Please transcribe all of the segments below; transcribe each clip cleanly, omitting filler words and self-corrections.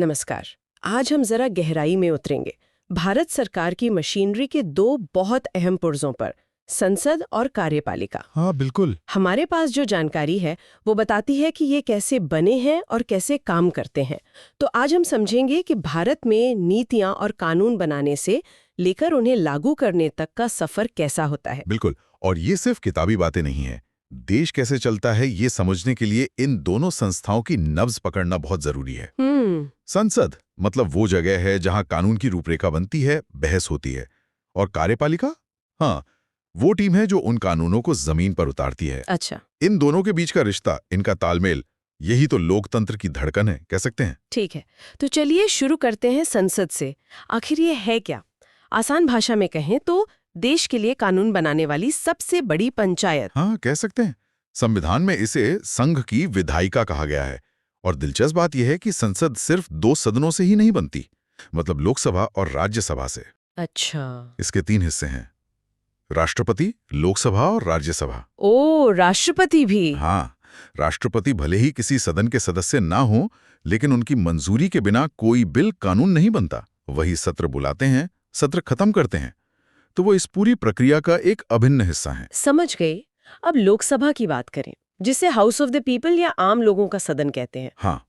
नमस्कार। आज हम जरा गहराई में उतरेंगे भारत सरकार की मशीनरी के दो बहुत अहम पुर्जों पर, संसद और कार्यपालिका। हाँ बिल्कुल। हमारे पास जो जानकारी है वो बताती है कि ये कैसे बने हैं और कैसे काम करते हैं। तो आज हम समझेंगे कि भारत में नीतियां और कानून बनाने से लेकर उन्हें लागू करने तक का सफर कैसा होता है। बिल्कुल। और ये सिर्फ किताबी बातें नहीं है। देश कैसे चलता है ये समझने के लिए इन दोनों संस्थाओं की नब्ज पकड़ना बहुत जरूरी है। संसद मतलब वो जगह है जहां कानून की रूपरेखा बनती है, बहस होती है। और कार्यपालिका, हाँ, वो टीम है जो उन कानूनों को जमीन पर उतारती है। अच्छा, इन दोनों के बीच का रिश्ता, इनका तालमेल, यही तो लोकतंत्र की धड़कन है, कह सकते हैं। ठीक है। तो चलिए शुरू करते हैं संसद से। आखिर ये है क्या? आसान भाषा में कहें तो देश के लिए कानून बनाने वाली सबसे बड़ी पंचायत। हाँ, कह सकते हैं। संविधान में इसे संघ की विधायिका कहा गया है। और दिलचस्प बात यह है कि संसद सिर्फ दो सदनों से ही नहीं बनती, मतलब लोकसभा और राज्यसभा से। अच्छा। इसके तीन हिस्से हैं: राष्ट्रपति, लोकसभा और राज्यसभा। ओ, राष्ट्रपति भी? हाँ, राष्ट्रपति भले ही किसी सदन के सदस्य ना हो, लेकिन उनकी मंजूरी के बिना कोई बिल कानून नहीं बनता। वही सत्र बुलाते हैं, सत्र खत्म करते हैं। तो वो इस पूरी प्रक्रिया का एक अभिन्न हिस्सा है। समझ गए। अब लोकसभा की बात करें, जिसे हाउस ऑफ द पीपल या आम लोगों का सदन कहते हैं। हाँ,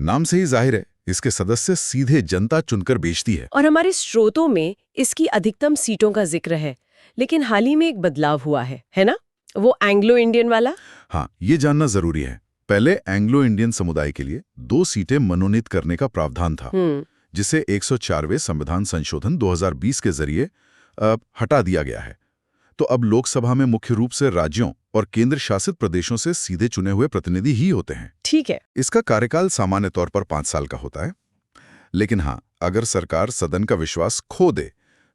नाम से ही जाहिर है, इसके सदस्य सीधे जनता चुनकर भेजती है। और हमारे स्रोतों में इसकी अधिकतम सीटों का जिक्र है, लेकिन हाल ही में एक बदलाव हुआ है ना? वो एंग्लो इंडियन वाला। हाँ, ये जानना जरूरी है। पहले एंग्लो इंडियन समुदाय के लिए 2 सीटें मनोनीत करने का प्रावधान था, जिसे 104वें संविधान संशोधन 2020 के जरिए हटा दिया गया है। तो अब लोकसभा में मुख्य रूप से राज्यों और केंद्र शासित प्रदेशों से सीधे चुने हुए प्रतिनिधि ही होते हैं। ठीक है। इसका कार्यकाल सामान्य तौर पर 5 साल का होता है। लेकिन हाँ, अगर सरकार सदन का विश्वास खो दे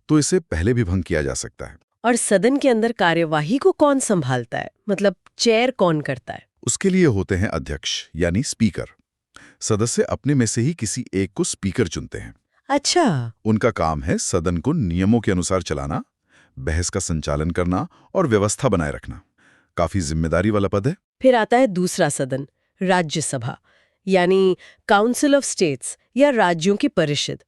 तो इसे पहले भी भंग किया जा सकता है। और सदन के अंदर कार्यवाही को कौन संभालता है? मतलब चेयर कौन करता है? उसके लिए होते हैं अध्यक्ष यानी स्पीकर। सदस्य अपने में से ही किसी एक को स्पीकर चुनते हैं। अच्छा। उनका काम है सदन को नियमों के अनुसार चलाना, बहस का संचालन करना और व्यवस्था बनाए रखना। काफी जिम्मेदारी वाला पद है। फिर आता है दूसरा सदन, राज्यसभा, यानी काउंसिल ऑफ स्टेट्स या राज्यों की परिषद।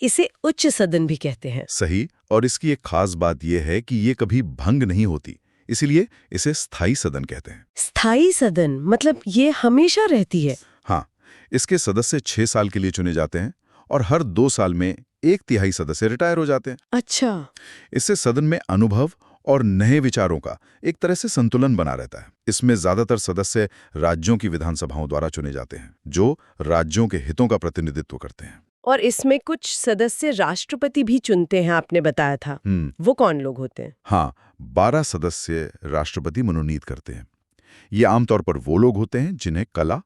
इसे उच्च सदन भी कहते हैं। सही। और इसकी एक खास बात यह है कि ये कभी भंग नहीं होती, इसीलिए इसे स्थायी सदन कहते हैं। स्थायी सदन मतलब ये हमेशा रहती है? हाँ, इसके सदस्य 6 साल के लिए चुने जाते हैं और हर 2 साल में 1/3 सदस्य रिटायर हो जाते हैं। अच्छा। इससे सदन में अनुभव और नए विचारों का एक तरह से संतुलन बना रहता है। इसमें ज्यादातर सदस्य राज्यों की विधानसभाओं द्वारा चुने जाते हैं, जो राज्यों के हितों का प्रतिनिधित्व करते हैं। और इसमें कुछ सदस्य राष्ट्रपति भी चुनते हैं, आपने बताया था। वो कौन लोग होते हैं? हाँ, 12 सदस्य राष्ट्रपति मनोनीत करते हैं। ये आमतौर पर वो लोग होते हैं जिन्हें कला,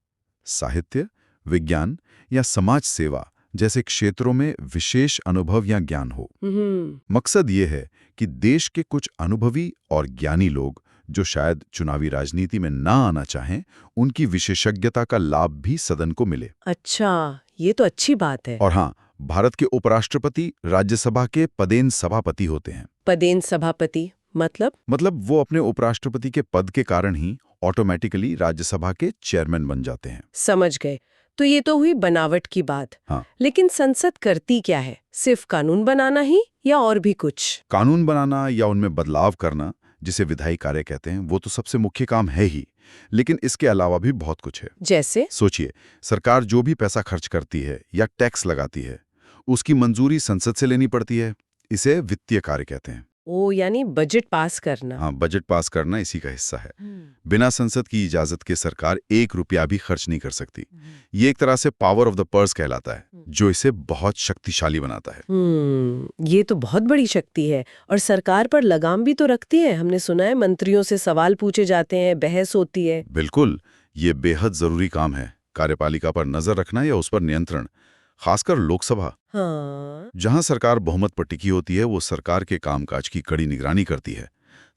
साहित्य, विज्ञान या समाज सेवा जैसे क्षेत्रों में विशेष अनुभव या ज्ञान हो। मकसद ये है कि देश के कुछ अनुभवी और ज्ञानी लोग जो शायद चुनावी राजनीति में ना आना चाहें, उनकी विशेषज्ञता का लाभ भी सदन को मिले। अच्छा, ये तो अच्छी बात है। और हाँ, भारत के उपराष्ट्रपति राज्यसभा के पदेन सभापति होते हैं। पदेन सभापति मतलब वो अपने उपराष्ट्रपति के पद के कारण ही ऑटोमेटिकली राज्यसभा के चेयरमैन बन जाते हैं। समझ गए। तो ये तो हुई बनावट की बात। हाँ। लेकिन संसद करती क्या है? सिर्फ कानून बनाना ही या और भी कुछ? कानून बनाना या उनमें बदलाव करना, जिसे विधायी कार्य कहते हैं, वो तो सबसे मुख्य काम है ही। लेकिन इसके अलावा भी बहुत कुछ है। जैसे? सोचिए, सरकार जो भी पैसा खर्च करती है या टैक्स लगाती है, उसकी मंजूरी संसद से लेनी पड़ती है। इसे वित्तीय कार्य कहते हैं। ओ, यानी बजट पास करना। हाँ, बजट पास करना इसी का हिस्सा है। बिना संसद की इजाजत के सरकार 1 रुपया भी खर्च नहीं कर सकती। ये एक तरह से पावर ऑफ द पर्स कहलाता है, जो इसे बहुत शक्तिशाली बनाता है। ये तो बहुत बड़ी शक्ति है। और सरकार पर लगाम भी तो रखती है। हमने सुना है मंत्रियों से सवाल पूछे जाते हैं, बहस होती है। बिल्कुल, ये बेहद जरूरी काम है, कार्यपालिका पर नजर रखना या उस पर नियंत्रण। खासकर लोकसभा, हाँ। जहां सरकार बहुमत पर टिकी होती है, वो सरकार के कामकाज की कड़ी निगरानी करती है।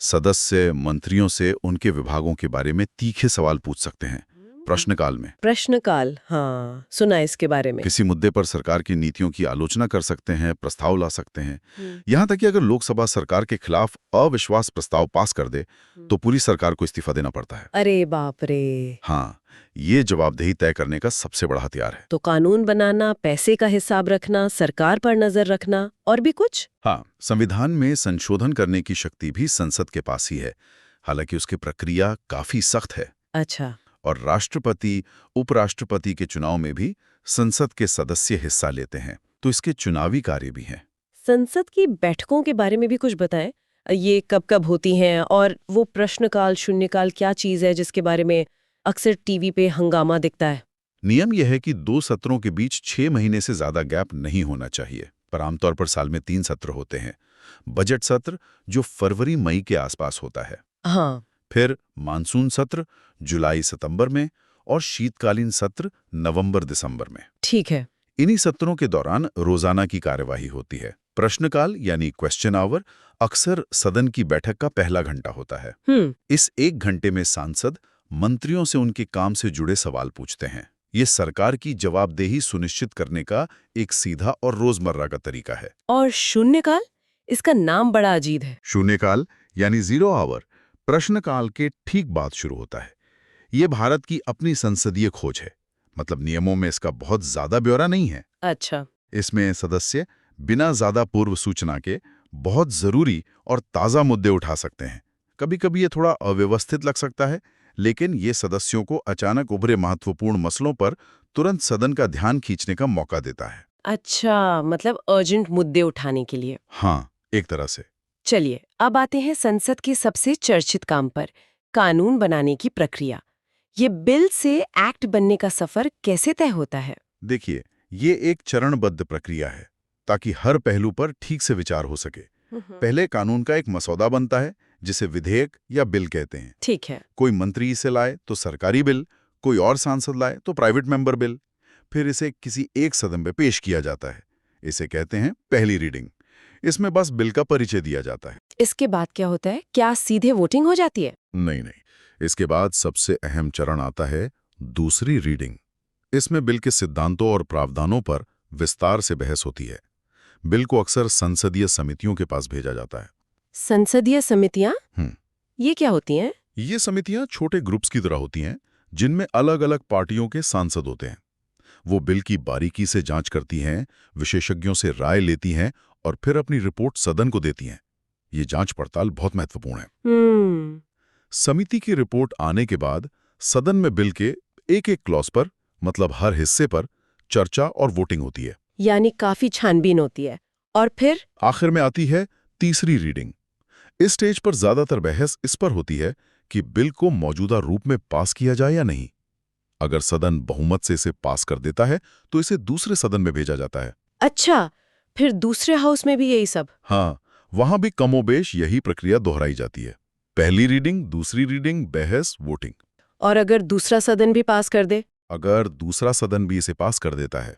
सदस्य मंत्रियों से उनके विभागों के बारे में तीखे सवाल पूछ सकते हैं, प्रश्नकाल में। प्रश्नकाल, हाँ, सुना इसके बारे में। किसी मुद्दे पर सरकार की नीतियों की आलोचना कर सकते हैं, प्रस्ताव ला सकते हैं। यहाँ तक कि अगर लोकसभा सरकार के खिलाफ अविश्वास प्रस्ताव पास कर दे तो पूरी सरकार को इस्तीफा देना पड़ता है। अरे बाप रे। हाँ, ये जवाबदेही तय करने का सबसे बड़ा हथियार है। तो कानून बनाना, पैसे का हिसाब रखना, सरकार पर नजर रखना और भी कुछ? हाँ, संविधान में संशोधन करने की शक्ति भी संसद के पास ही है, हालांकि उसकी प्रक्रिया काफी सख्त है। अच्छा। और राष्ट्रपति, उपराष्ट्रपति के चुनाव में भी संसद के सदस्य हिस्सा लेते हैं, तो इसके चुनावी कार्य भी हैं। संसद की बैठकों के बारे में भी कुछ बताएं। ये कब कब होती हैं और वो प्रश्नकाल, शून्यकाल क्या चीज है जिसके बारे में अक्सर टीवी पे हंगामा दिखता है? नियम यह है कि 2 सत्रों के बीच 6 महीने से ज्यादा गैप नहीं होना चाहिए, पर आमतौर पर साल में 3 सत्र होते हैं। बजट सत्र जो फरवरी-मई के आसपास होता है, हाँ। फिर मानसून सत्र जुलाई-सितंबर में और शीतकालीन सत्र नवंबर-दिसंबर में। ठीक है। इन्हीं सत्रों के दौरान रोजाना की कार्यवाही होती है। प्रश्नकाल यानी क्वेश्चन आवर अक्सर सदन की बैठक का पहला घंटा होता है। इस 1 घंटे में सांसद मंत्रियों से उनके काम से जुड़े सवाल पूछते हैं। ये सरकार की जवाबदेही सुनिश्चित करने का एक सीधा और रोजमर्रा का तरीका है। और शून्यकाल? इसका नाम बड़ा अजीब है। शून्यकाल यानी 0 आवर प्रश्नकाल के ठीक बाद शुरू होता है। ये भारत की अपनी संसदीय खोज है, मतलब नियमों में इसका बहुत ज्यादा ब्यौरा नहीं है। अच्छा। इसमें सदस्य बिना ज्यादा पूर्व सूचना के बहुत जरूरी और ताजा मुद्दे उठा सकते हैं। कभी-कभी ये थोड़ा अव्यवस्थित लग सकता है, लेकिन ये सदस्यों को अचानक उभरे महत्वपूर्ण मसलों पर तुरंत सदन का ध्यान खींचने का मौका देता है। अच्छा, मतलब अर्जेंट मुद्दे उठाने के लिए। हाँ, एक तरह से। चलिए, अब आते हैं संसद के सबसे चर्चित काम पर, कानून बनाने की प्रक्रिया। ये बिल से एक्ट बनने का सफर कैसे तय होता है? देखिए, ये एक चरणबद्ध प्रक्रिया है, ताकि हर पहलू पर ठीक से विचार हो सके। पहले कानून का एक मसौदा बनता है, जिसे विधेयक या बिल कहते हैं। ठीक है। कोई मंत्री इसे लाए तो सरकारी बिल, कोई और सांसद लाए तो प्राइवेट मेंबर बिल। फिर इसे किसी एक सदन में पेश किया जाता है। इसे कहते हैं पहली रीडिंग। इसमें बस बिल का परिचय दिया जाता है। इसके बाद क्या होता है? क्या सीधे वोटिंग हो जाती है? नहीं। इसके बाद सबसे अहम चरण आता है दूसरी रीडिंग। इसमें बिल के सिद्धांतों और प्रावधानों पर विस्तार से बहस होती है। बिल को अक्सर संसदीय समितियों के पास भेजा जाता है। संसदीय समितियां? ये क्या होती हैं? ये समितियां छोटे ग्रुप्स की तरह होती हैं, जिनमें अलग-अलग पार्टियों के सांसद होते हैं। वो बिल की बारीकी से जांच करती हैं, विशेषज्ञों से राय लेती हैं और फिर अपनी रिपोर्ट सदन को देती हैं। ये जांच पड़ताल बहुत महत्वपूर्ण है। समिति की रिपोर्ट आने के बाद सदन में बिल के एक-एक क्लॉज पर, मतलब हर हिस्से पर, चर्चा और वोटिंग होती है। यानी काफी छानबीन होती है। और फिर आखिर में आती है तीसरी रीडिंग। इस स्टेज पर ज्यादातर बहस इस पर होती है कि बिल को मौजूदा रूप में पास किया जाए या नहीं। अगर सदन बहुमत से इसे पास कर देता है तो इसे दूसरे सदन में भेजा जाता है। अच्छा, फिर दूसरे हाउस में भी यही सब? हाँ, वहां भी कमोबेश यही प्रक्रिया दोहराई जाती है। पहली रीडिंग, दूसरी रीडिंग, बहस, वोटिंग। और अगर दूसरा सदन भी पास कर दे? अगर दूसरा सदन भी इसे पास कर देता है,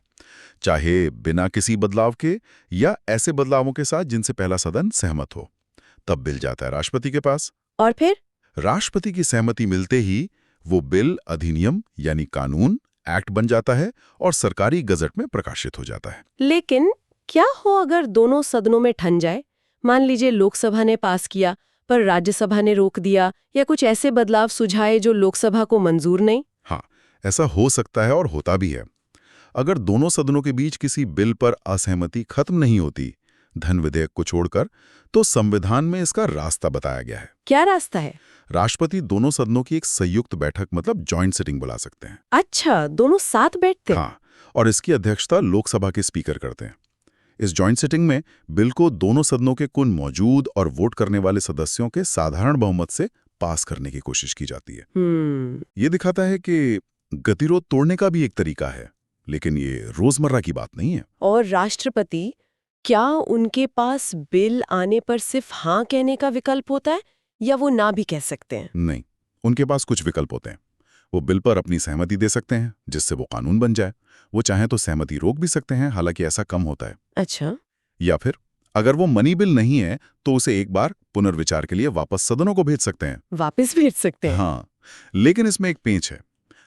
चाहे बिना किसी बदलाव के या ऐसे बदलावों के साथ जिनसे पहला सदन सहमत हो, तब बिल जाता है राष्ट्रपति के पास। और फिर राष्ट्रपति की सहमति मिलते ही वो बिल अधिनियम यानी कानून, एक्ट बन जाता है और सरकारी गजट में प्रकाशित हो जाता है। लेकिन क्या हो अगर दोनों सदनों में ठन जाए? मान लीजिए लोकसभा ने पास किया पर राज्यसभा ने रोक दिया, या कुछ ऐसे बदलाव सुझाए जो लोकसभा को मंजूर नहीं? हाँ, ऐसा हो सकता है और होता भी है। अगर दोनों सदनों के बीच किसी बिल पर असहमति खत्म नहीं होती, धन विधेयक को छोड़कर, तो संविधान में इसका रास्ता बताया गया है। क्या रास्ता है? राष्ट्रपति दोनों सदनों की एक संयुक्त बैठक, मतलब जॉइंट सिटिंग बुला सकते हैं। अच्छा, दोनों साथ बैठते? हाँ, और इसकी अध्यक्षता लोकसभा के स्पीकर करते हैं। इस जॉइंट सिटिंग में बिल को दोनों सदनों के कुल मौजूद और वोट करने वाले सदस्यों के साधारण बहुमत से पास करने की कोशिश की जाती है। ये दिखाता है कि गतिरोध तोड़ने का भी एक तरीका है, लेकिन ये रोजमर्रा की बात नहीं है। और राष्ट्रपति, क्या उनके पास बिल आने पर सिर्फ हाँ कहने का विकल्प होता है या वो ना भी कह सकते हैं? नहीं, उनके पास कुछ विकल्प होते हैं। वो बिल पर अपनी सहमति दे सकते हैं, जिससे वो कानून बन जाए। वो चाहें तो सहमति रोक भी सकते हैं, हालांकि ऐसा कम होता है। अच्छा। या फिर अगर वो मनी बिल नहीं है तो उसे एक बार पुनर्विचार के लिए वापस सदनों को भेज सकते हैं। वापस भेज सकते हैं? हाँ, लेकिन इसमें एक पेंच है।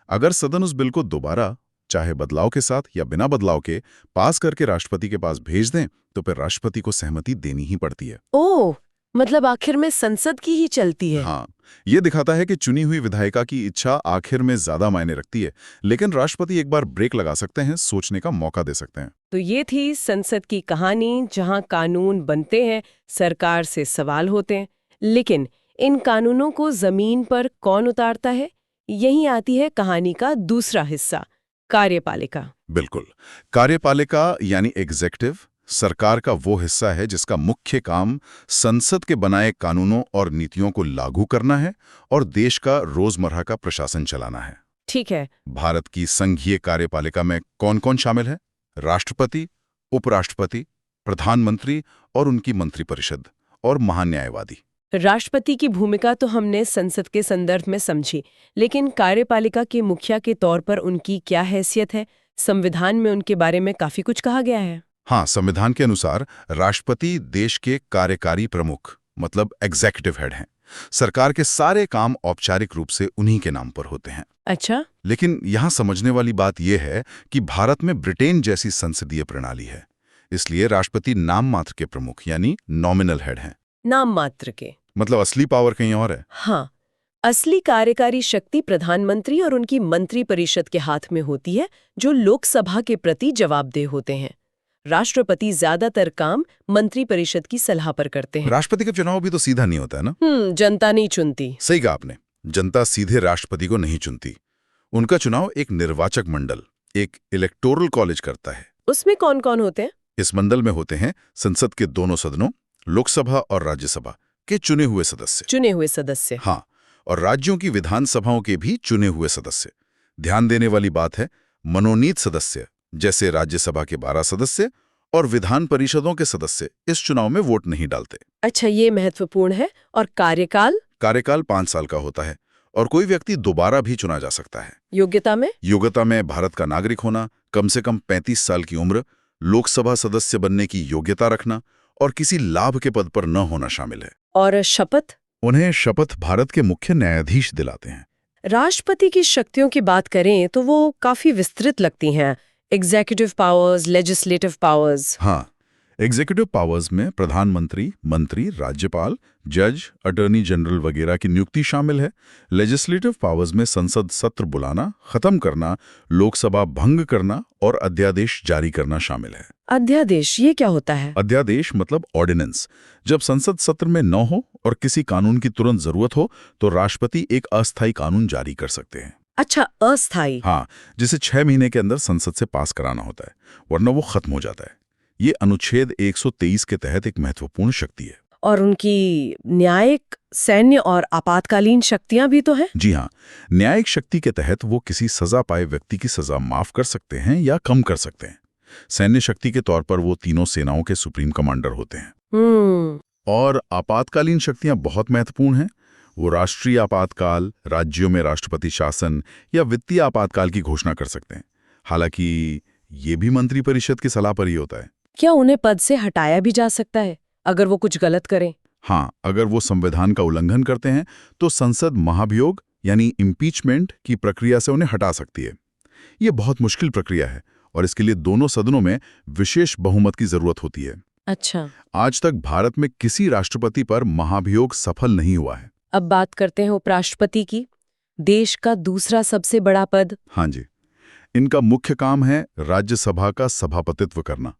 अगर सदन उस बिल को दोबारा, चाहे बदलाव के साथ या बिना बदलाव के, पास करके राष्ट्रपति के पास भेज दें, तो फिर राष्ट्रपति को सहमति देनी ही पड़ती है। ओह, मतलब आखिर में संसद की ही चलती है। हाँ, ये दिखाता है कि चुनी हुई विधायिका की इच्छा आखिर में ज्यादा मायने रखती है, लेकिन राष्ट्रपति एक बार ब्रेक लगा सकते हैं, सोचने का मौका दे सकते हैं। तो ये थी संसद की कहानी, जहां कानून बनते हैं, सरकार से सवाल होते हैं, लेकिन इन कानूनों को जमीन पर कौन उतारता है? यहीं आती है कहानी का दूसरा हिस्सा, कार्यपालिका। बिल्कुल। कार्यपालिका यानी एग्जेक्टिव सरकार का वो हिस्सा है जिसका मुख्य काम संसद के बनाए कानूनों और नीतियों को लागू करना है और देश का रोजमर्रा का प्रशासन चलाना है। ठीक है। भारत की संघीय कार्यपालिका में कौन-कौन शामिल है? राष्ट्रपति, उपराष्ट्रपति, प्रधानमंत्री और उनकी मंत्रिपरिषद और महान्यायवादी। राष्ट्रपति की भूमिका तो हमने संसद के संदर्भ में समझी, लेकिन कार्यपालिका के मुखिया के तौर पर उनकी क्या हैसियत है? संविधान में उनके बारे में काफी कुछ कहा गया है। हाँ, संविधान के अनुसार राष्ट्रपति देश के कार्यकारी प्रमुख मतलब एग्जीक्यूटिव हेड हैं। सरकार के सारे काम औपचारिक रूप से उन्हीं के नाम पर होते हैं। अच्छा। लेकिन यहाँ समझने वाली बात यह है कि भारत में ब्रिटेन जैसी संसदीय प्रणाली है, इसलिए राष्ट्रपति नाम मात्र के प्रमुख यानी नॉमिनल हेड हैं। नाम मात्र के मतलब असली पावर कहीं और है। हाँ, असली कार्यकारी शक्ति प्रधानमंत्री और उनकी मंत्रिपरिषद के हाथ में होती है, जो लोकसभा के प्रति जवाबदेह होते हैं। राष्ट्रपति ज्यादातर काम मंत्रिपरिषद की सलाह पर करते हैं। राष्ट्रपति का चुनाव भी तो सीधा नहीं होता है ना? जनता नहीं चुनती। सही कहा आपने, जनता सीधे राष्ट्रपति को नहीं चुनती। उनका चुनाव एक निर्वाचक मंडल, एक इलेक्टोरल कॉलेज करता है। उसमें कौन कौन होते हैं? इस मंडल में होते हैं संसद के दोनों सदनों, लोकसभा और राज्यसभा के चुने हुए सदस्य। हाँ, और राज्यों की विधानसभाओं के भी चुने हुए सदस्य। ध्यान देने वाली बात है, मनोनीत सदस्य जैसे राज्यसभा के 12 सदस्य और विधान परिषदों के सदस्य इस चुनाव में वोट नहीं डालते। अच्छा, ये महत्वपूर्ण है। और कार्यकाल? कार्यकाल 5 साल का होता है और कोई व्यक्ति दोबारा भी चुना जा सकता है। योग्यता में भारत का नागरिक होना, कम से कम 35 साल की उम्र, लोकसभा सदस्य बनने की योग्यता रखना और किसी लाभ के पद पर न होना शामिल है। और शपथ? उन्हें शपथ भारत के मुख्य न्यायाधीश दिलाते हैं। राष्ट्रपति की शक्तियों की बात करें तो वो काफी विस्तृत लगती हैं। Executive powers, legislative powers. हाँ, एग्जीक्यूटिव पावर्स में प्रधानमंत्री, मंत्री, राज्यपाल, जज, अटॉर्नी जनरल वगैरह की नियुक्ति शामिल है। लेजिस्लेटिव पावर्स में संसद सत्र बुलाना, खत्म करना, लोकसभा भंग करना और अध्यादेश जारी करना शामिल है। अध्यादेश, ये क्या होता है? अध्यादेश मतलब ऑर्डिनेंस। जब संसद सत्र में न हो और किसी कानून की तुरंत जरूरत हो तो राष्ट्रपति एक अस्थायी कानून जारी कर सकते हैं। अच्छा, अस्थायी। हाँ, जिसे 6 महीने के अंदर संसद से पास कराना होता है, वरना वो खत्म हो जाता है। ये अनुच्छेद 123 के तहत एक महत्वपूर्ण शक्ति है। और उनकी न्यायिक, सैन्य और आपातकालीन शक्तियां भी तो हैं? जी हाँ, न्यायिक शक्ति के तहत वो किसी सजा पाए व्यक्ति की सजा माफ कर सकते हैं या कम कर सकते हैं। सैन्य शक्ति के तौर पर वो तीनों सेनाओं के सुप्रीम कमांडर होते हैं। और आपातकालीन शक्तियां बहुत महत्वपूर्ण हैं। वो राष्ट्रीय आपातकाल, राज्यों में राष्ट्रपति शासन या वित्तीय आपातकाल की घोषणा कर सकते हैं। हालांकि ये भी मंत्रिपरिषद की सलाह पर ही होता है। क्या उन्हें पद से हटाया भी जा सकता है अगर वो कुछ गलत करें? हाँ, अगर वो संविधान का उल्लंघन करते हैं तो संसद महाभियोग यानी इम्पीचमेंट की प्रक्रिया से उन्हें हटा सकती है। ये बहुत मुश्किल प्रक्रिया है और इसके लिए दोनों सदनों में विशेष बहुमत की जरूरत होती है। अच्छा। आज तक भारत में किसी राष्ट्रपति पर महाभियोग सफल नहीं हुआ है। अब बात करते हैं उपराष्ट्रपति की, देश का दूसरा सबसे बड़ा पद। हाँ जी, इनका मुख्य काम है राज्यसभा का सभापतित्व करना,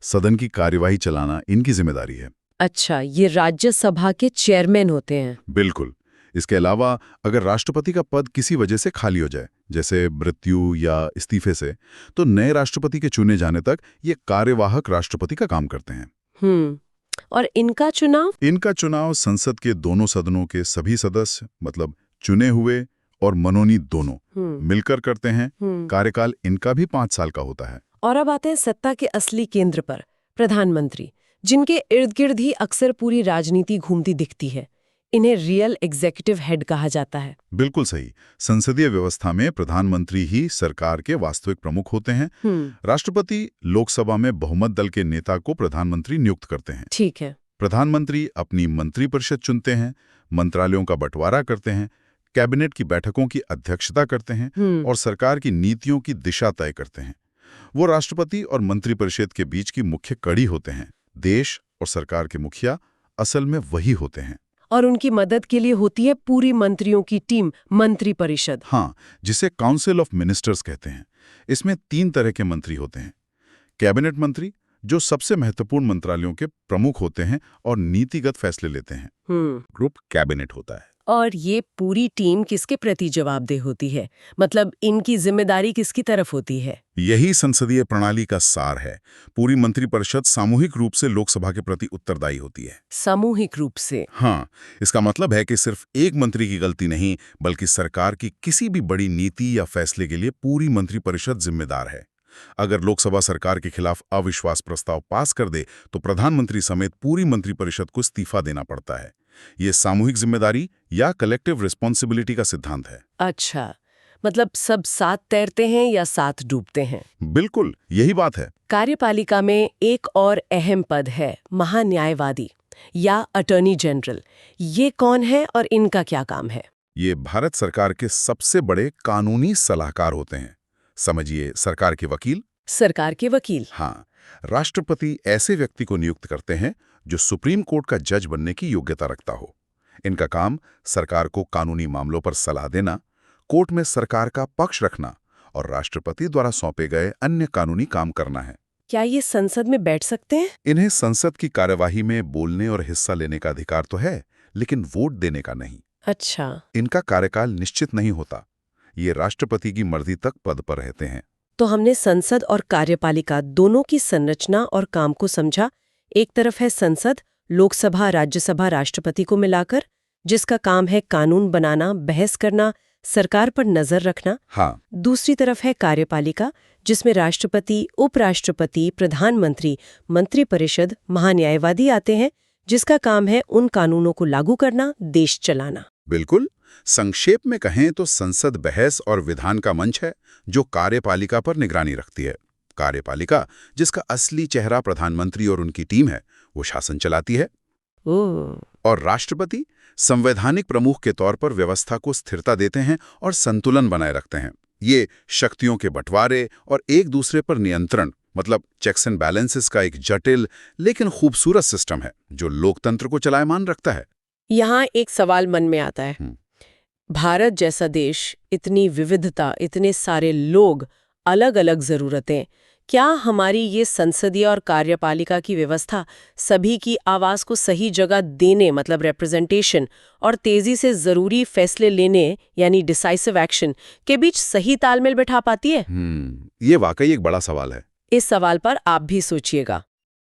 सदन की कार्यवाही चलाना इनकी जिम्मेदारी है। अच्छा, ये राज्यसभा के चेयरमैन होते हैं? बिल्कुल। इसके अलावा अगर राष्ट्रपति का पद किसी वजह से खाली हो जाए, जैसे मृत्यु या इस्तीफे से, तो नए राष्ट्रपति के चुने जाने तक ये कार्यवाहक राष्ट्रपति का काम करते हैं। और इनका चुनाव? संसद के दोनों सदनों के सभी सदस्य मतलब चुने हुए और मनोनीत दोनों मिलकर करते हैं। कार्यकाल इनका भी 5 साल का होता है। और अब आते हैं सत्ता के असली केंद्र पर, प्रधानमंत्री, जिनके इर्द गिर्द ही अक्सर पूरी राजनीति घूमती दिखती है। इन्हें रियल एग्जीक्यूटिव हेड कहा जाता है। बिल्कुल सही। संसदीय व्यवस्था में प्रधानमंत्री ही सरकार के वास्तविक प्रमुख होते हैं। राष्ट्रपति लोकसभा में बहुमत दल के नेता को प्रधानमंत्री नियुक्त करते हैं। ठीक है। प्रधानमंत्री अपनी मंत्रिपरिषद चुनते हैं, मंत्रालयों का बंटवारा करते हैं, कैबिनेट की बैठकों की अध्यक्षता करते हैं और सरकार की नीतियों की दिशा तय करते हैं। वो राष्ट्रपति और मंत्रिपरिषद के बीच की मुख्य कड़ी होते हैं। देश और सरकार के मुखिया असल में वही होते हैं। और उनकी मदद के लिए होती है पूरी मंत्रियों की टीम, मंत्रिपरिषद। हाँ, जिसे काउंसिल ऑफ मिनिस्टर्स कहते हैं। इसमें 3 तरह के मंत्री होते हैं। कैबिनेट मंत्री, जो सबसे महत्वपूर्ण मंत्रालयों के प्रमुख होते हैं और नीतिगत फैसले लेते हैं। ग्रुप कैबिनेट होता है। और ये पूरी टीम किसके प्रति जवाबदेह होती है? मतलब इनकी जिम्मेदारी किसकी तरफ होती है? यही संसदीय प्रणाली का सार है। पूरी मंत्रिपरिषद सामूहिक रूप से लोकसभा के प्रति उत्तरदायी होती है। सामूहिक रूप से? हाँ, इसका मतलब है कि सिर्फ एक मंत्री की गलती नहीं, बल्कि सरकार की किसी भी बड़ी नीति या फैसले के लिए पूरी मंत्रिपरिषद जिम्मेदार है। अगर लोकसभा सरकार के खिलाफ अविश्वास प्रस्ताव पास कर दे तो प्रधानमंत्री समेत पूरी मंत्रिपरिषद को इस्तीफा देना पड़ता है। ये सामूहिक जिम्मेदारी या कलेक्टिव रिस्पॉन्सिबिलिटी का सिद्धांत है। अच्छा, मतलब सब साथ तैरते हैं या साथ डूबते हैं? बिल्कुल, यही बात है। कार्यपालिका में एक और अहम पद है, महान्यायवादी या अटॉर्नी जनरल। ये कौन है और इनका क्या काम है? ये भारत सरकार के सबसे बड़े कानूनी सलाहकार होते हैं। समझिए, सरकार के वकील। सरकार के वकील? हाँ, राष्ट्रपति ऐसे व्यक्ति को नियुक्त करते हैं जो सुप्रीम कोर्ट का जज बनने की योग्यता रखता हो। इनका काम सरकार को कानूनी मामलों पर सलाह देना, कोर्ट में सरकार का पक्ष रखना और राष्ट्रपति द्वारा सौंपे गए अन्य कानूनी काम करना है। क्या ये संसद में बैठ सकते हैं? इन्हें संसद की कार्यवाही में बोलने और हिस्सा लेने का अधिकार तो है, लेकिन वोट देने का नहीं। अच्छा। इनका कार्यकाल निश्चित नहीं होता। ये राष्ट्रपति की मर्जी तक पद पर रहते हैं। तो हमने संसद और कार्यपालिका दोनों की संरचना और काम को समझा। एक तरफ है संसद, लोकसभा, राज्यसभा, राष्ट्रपति को मिलाकर, जिसका काम है कानून बनाना, बहस करना, सरकार पर नजर रखना। हाँ। दूसरी तरफ है कार्यपालिका, जिसमें राष्ट्रपति, उपराष्ट्रपति, प्रधानमंत्री, मंत्रिपरिषद, महान्यायवादी आते हैं, जिसका काम है उन कानूनों को लागू करना, देश चलाना। बिल्कुल। संक्षेप में कहें तो संसद बहस और विधान का मंच है जो कार्यपालिका पर निगरानी रखती है। कार्यपालिका, जिसका असली चेहरा प्रधानमंत्री और उनकी टीम है, वो शासन चलाती है। और राष्ट्रपति संवैधानिक प्रमुख के तौर पर व्यवस्था को स्थिरता देते हैं और संतुलन बनाए रखते हैं। ये शक्तियों के बंटवारे और एक दूसरे पर नियंत्रण, मतलब चेक्स एंड बैलेंसेस का एक जटिल लेकिन खूबसूरत सिस्टम है जो लोकतंत्र को चलायमान रखता है। यहाँ एक सवाल मन में आता है। भारत जैसा देश, इतनी विविधता, इतने सारे लोग, अलग अलग जरूरतें, क्या हमारी ये संसदीय और कार्यपालिका की व्यवस्था सभी की आवाज को सही जगह देने, मतलब रिप्रेजेंटेशन, और तेजी से जरूरी फैसले लेने यानी डिसाइसिव एक्शन के बीच सही तालमेल बैठा पाती है? ये वाकई एक बड़ा सवाल है। इस सवाल पर आप भी सोचिएगा।